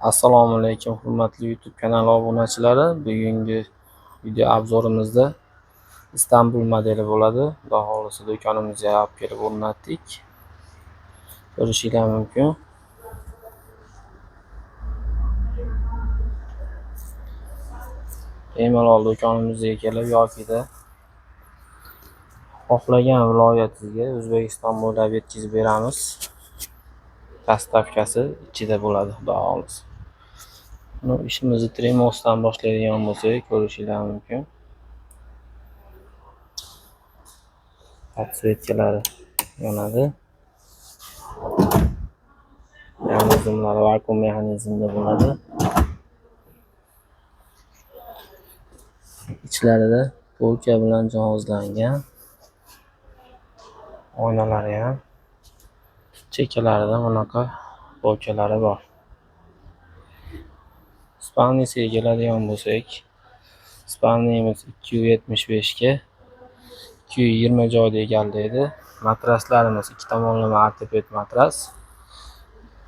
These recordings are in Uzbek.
Assalomu alaykum hurmatli YouTube kanali obunachilari. Bugungi video obzorimizda Istanbul modeli bo'ladi. Xudo xolisa do'konimizga olib kelib o'rnatdik. Ko'rishingiz mumkin. Bemalol do'konimizga kelib yoki-da xohlagan viloyatingizga O'zbekiston bo'ylab yetkazib beramiz. Dastavkasi ichida bo'ladi, xudo xolisa. İşimizi Trimos'tan boshlaydigan bo'lsak, ko'rishingiz mumkin. Podsvetkalari yonadi. Mexanizmlari vakuum mexanizmda bo'ladi. İchlarida polka bilan jihozlangan. Oynalari ham. Chekkalarida bunaqa polkalari bor. Spalnisiga keladigan bo'lsak, spalnimiz 275 ga 220 joyda egallaydi. Matraslarimiz ikki tomonlama ortoped matras.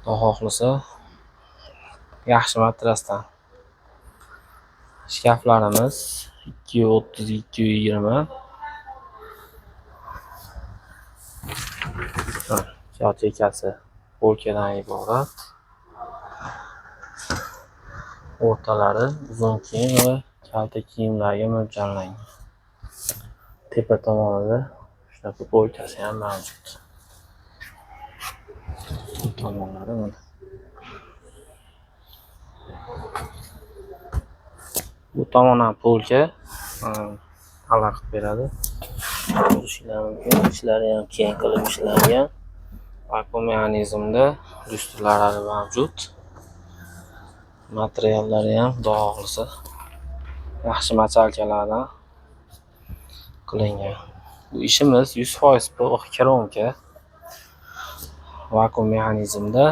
Xudo xohlasa yaxshi matrasdan. Shkaflarimiz 230 220. Chekkasi polkadan iborat. O'rtalari uzun kiyim va kalta kiyimlarga mo'ljallangan. Tepa tomonida shunaqa polkasi ham mavjud. Tomonlari mana. Bu tomon ham polka xalaqit beradi. Ko'rishingiz mumkin. Ishlari ham keng qilib ishlangan. Vakuum mexanizmda lyustralari mavjud. Materiallari ham xudo xolisa yaxshi machalkalardan qilingan. Bu ishimiz 100% kromka. Vakuum mexanizmda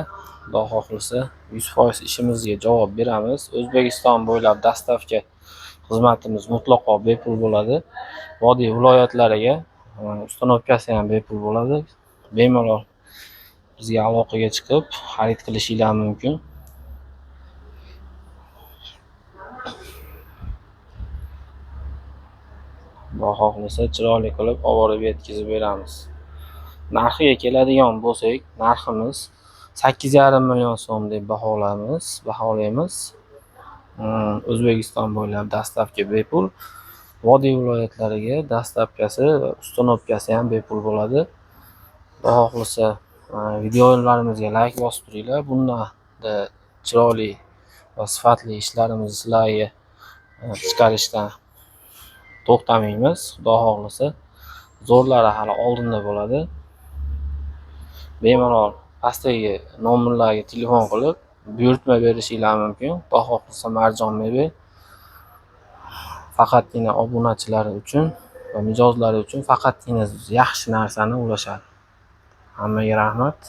xudo xohlasa 100% ishimizga javob beramiz. O'zbekiston bo'ylab dastavka xizmatimiz mutlaqo bepul bo'ladi. Vodiy viloyatlariga ustanovkasi ham bepul bo'ladi. Bemalol bizga aloqaga chiqib xarid qilishingiz mumkin. Xudo xohlasa chiroyli qilib olib borib yetkazib beramiz. Narxiga keladigan bo'lsak, narximiz 8,5 million so'm deb baholaymiz. O'zbekiston bo'ylab dastavka bepul. Vodiy viloyatlariga dastavkasi va ustanovkasi ham bepul bo'ladi. Xudo xohlasa videolarimizga like bosib turinglar. Bunda chiroyli va sifatli ishlarimizni sizlarga chiqarishdan to'xtamaymiz. Xudo xohlasa zo'rlari hali oldinda bo'ladi. Bemalol pastdagi nomerlarga telefon qilib buyurtma berishingiz mumkin. Xudo xohlasa Marjon mebel faqatgina obunachilari uchun va mijozlari uchun faqatgina yaxshi narsani ulashadi. Hammaga rahmat.